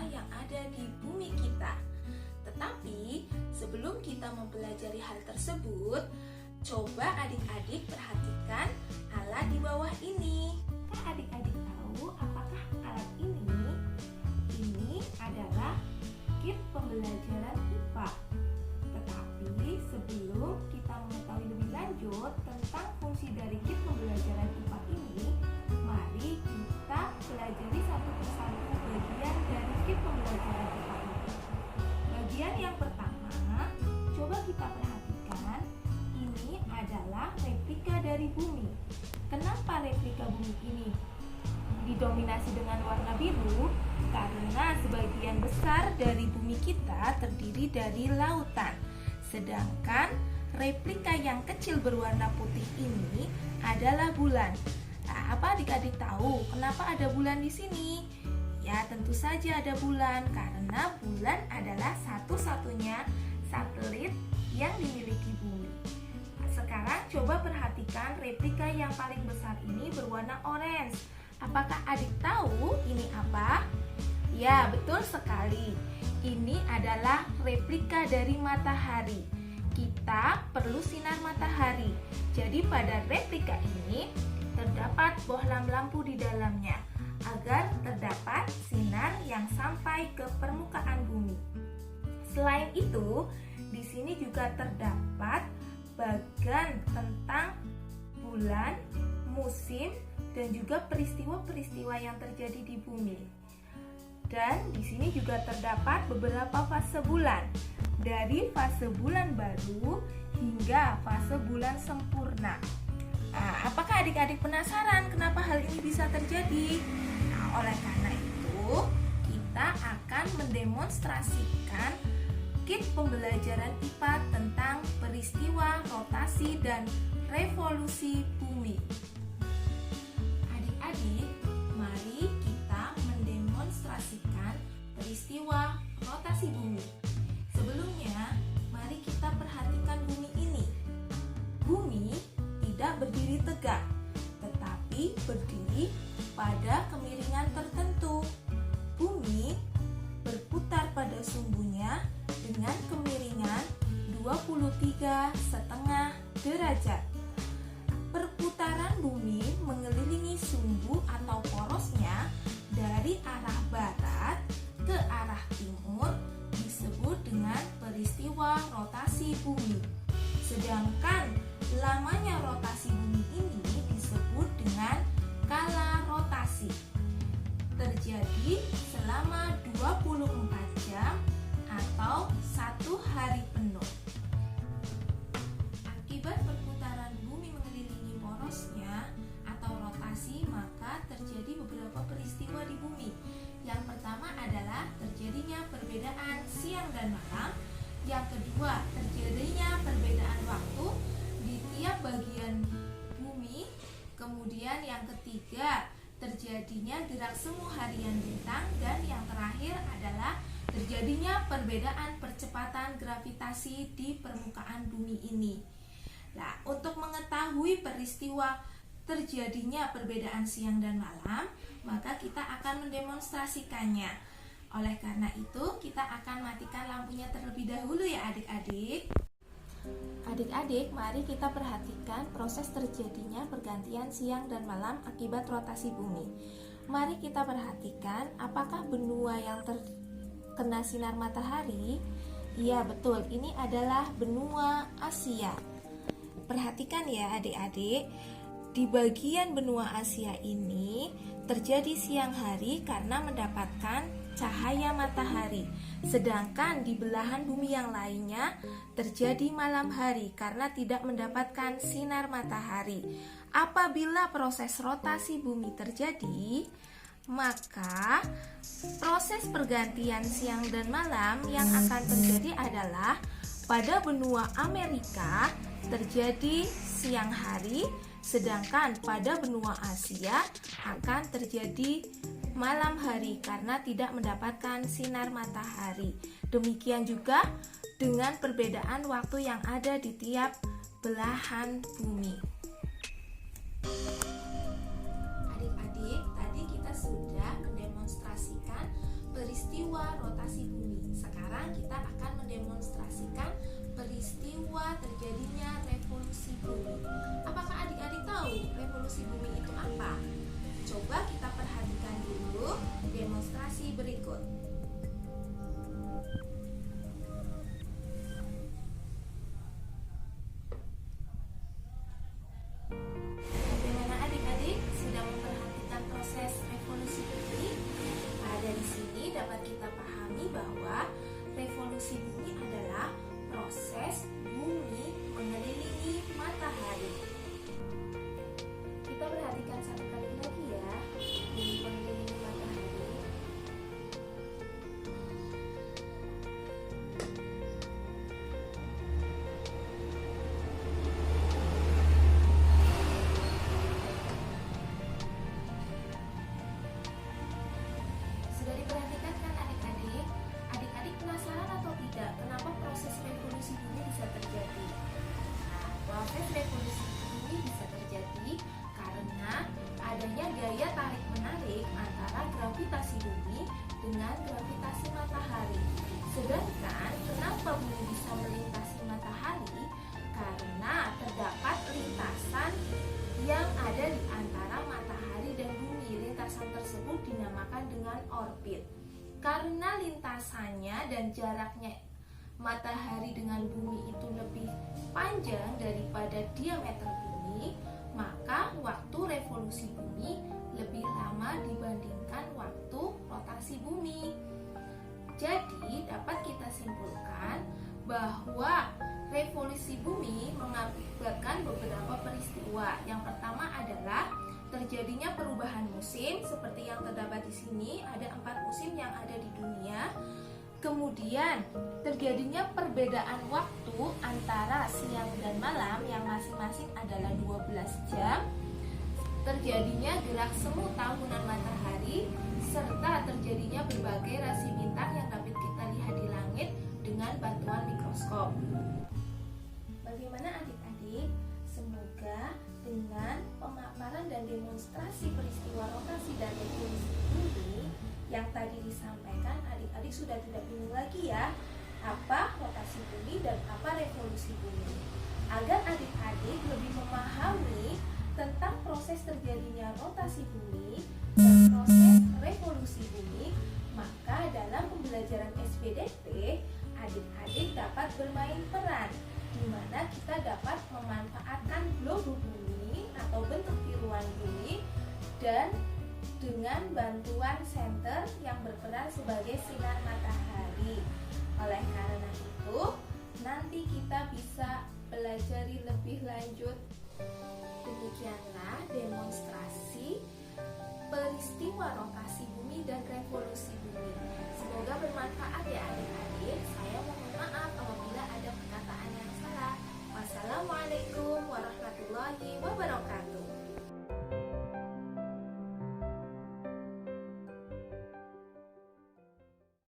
peristiwa yang ada di bumi kita. Tetapi sebelum kita mempelajari hal tersebut, coba adik-adik perhatikan alat di bawah ini. Adik-adik tahu apakah alat ini? Ini adalah kit pembelajaran IPA. Tetapi sebelum kita mengetahui lebih lanjut tentang fungsi dari kit pembelajaran IPA ini, mari kita pelajari satu persatu bagian dari kit pembelajaran IPA ini. Bagian yang pertama, coba kita perhatikan, ini adalah replika dari bumi. Kenapa replika bumi ini didominasi dengan warna biru? Karena sebagian besar dari bumi kita terdiri dari lautan. Sedangkan replika yang kecil berwarna putih ini adalah bulan. Nah, apa adik-adik tahu kenapa ada bulan di sini? Ya, tentu saja ada bulan karena bulan adalah satu-satunya satelit yang dimiliki bumi. Sekarang coba perhatikan replika yang paling besar ini berwarna orange. Apakah adik tahu ini apa? Ya, betul sekali. Ini adalah replika dari matahari. Kita perlu sinar matahari. Jadi pada replika ini terdapat bohlam lampu di dalamnya agar terdapat sinar yang sampai ke permukaan bumi. Selain itu, di sini juga terdapat bagan tentang bulan, musim, dan juga peristiwa-peristiwa yang terjadi di bumi. Dan di sini juga terdapat beberapa fase bulan, dari fase bulan baru hingga fase bulan sempurna. Nah, apakah adik-adik penasaran kenapa hal ini bisa terjadi? Nah, oleh karena itu, kita akan mendemonstrasikan kit pembelajaran IPA tentang peristiwa rotasi dan revolusi bumi. Adik-adik, mari kita mendemonstrasikan peristiwa rotasi bumi. Sebelumnya, mari kita perhatikan bumi ini. Bumi tidak berdiri tegak, tetapi berdiri pada kemiringan tertentu. Bumi berputar pada sumbunya dengan kemiringan 23,5 derajat. Perputaran bumi mengelilingi sumbu atau porosnya dari arah barat ke arah timur disebut dengan peristiwa rotasi bumi. Sedangkan lamanya rotasi bumi ini disebut dengan kala rotasi. Terjadi selama 24 jam atau 1 hari penuh. Akibat perputaran bumi mengelilingi porosnya atau rotasi, maka terjadi beberapa peristiwa di bumi. Yang pertama adalah terjadinya perbedaan siang dan malam. Yang kedua, terjadinya perbedaan waktu di tiap bagian bumi. Kemudian yang ketiga, terjadinya gerak semu harian bintang. Dan yang terakhir adalah terjadinya perbedaan percepatan gravitasi di permukaan bumi ini. Nah, untuk mengetahui peristiwa terjadinya perbedaan siang dan malam, maka kita akan mendemonstrasikannya. Oleh karena itu, kita akan matikan lampunya terlebih dahulu ya adik-adik. Adik-adik, mari kita perhatikan proses terjadinya pergantian siang dan malam akibat rotasi bumi. Mari kita perhatikan apakah benua yang terkena sinar matahari? Iya, betul. Ini adalah benua Asia. Perhatikan ya adik-adik, di bagian benua Asia ini terjadi siang hari karena mendapatkan cahaya matahari. Sedangkan di belahan bumi yang lainnya terjadi malam hari karena tidak mendapatkan sinar matahari. Apabila proses rotasi bumi terjadi, maka proses pergantian siang dan malam yang akan terjadi adalah pada benua Amerika terjadi siang hari, sedangkan pada benua Asia akan terjadi malam hari karena tidak mendapatkan sinar matahari. Demikian juga dengan perbedaan waktu yang ada di tiap belahan bumi. Adik-adik, tadi kita sudah mendemonstrasikan peristiwa peristiwa rotasi bumi. Sekarang kita akan mendemonstrasikan peristiwa terjadinya revolusi bumi. Apakah adik-adik tahu revolusi bumi itu apa? Coba kita perhatikan dulu demonstrasi berikut. Bagaimana adik-adik sudah memperhatikan proses revolusi bumi? Dari sini dapat kita pahami bahwa revolusi bumi adalah proses bumi mengelilingi matahari. Kita perhatikan satu kali lagi ya, bumi mengelilingi matahari. Sudah diperhatikan kan adik-adik? Adik-adik penasaran atau tidak kenapa proses revolusi bumi bisa terjadi? Nah, proses revolusi bumi bisa terjadi karena adanya gaya tarik-menarik antara gravitasi bumi dengan gravitasi matahari. Sedangkan kenapa bumi bisa melintasi matahari? Karena terdapat lintasan yang ada di antara matahari dan bumi. Lintasan tersebut dinamakan dengan orbit. Karena lintasannya dan jaraknya matahari dengan bumi itu lebih panjang daripada diameter bumi, maka waktu revolusi bumi lebih lama dibandingkan waktu rotasi bumi. Jadi dapat kita simpulkan bahwa revolusi bumi mengakibatkan beberapa peristiwa. Yang pertama adalah terjadinya perubahan musim seperti yang terdapat di sini. Ada 4 musim yang ada di dunia. Kemudian terjadinya perbedaan waktu antara siang dan malam yang masing-masing adalah 12 jam. Terjadinya gerak semu tahunan matahari serta terjadinya berbagai rasi bintang yang dapat kita lihat di langit dengan bantuan mikroskop. Bagaimana adik-adik? Semoga dengan pemaparan dan demonstrasi peristiwa rotasi dan revolusi bumi yang tadi disampaikan, adik-adik sudah tidak bingung lagi ya apa rotasi bumi dan apa revolusi bumi. Agar adik-adik lebih memahami tentang proses terjadinya rotasi bumi dan proses revolusi bumi, maka dalam pembelajaran SPDP adik-adik dapat bermain peran di mana kita dapat memanfaatkan globe bumi atau bentuk tiruan bumi dan dengan bantuan senter yang berperan sebagai sinar matahari. Oleh karena itu, nanti kita bisa pelajari lebih lanjut. Demikianlah demonstrasi peristiwa rotasi bumi dan revolusi bumi. Semoga bermanfaat ya adik-adik.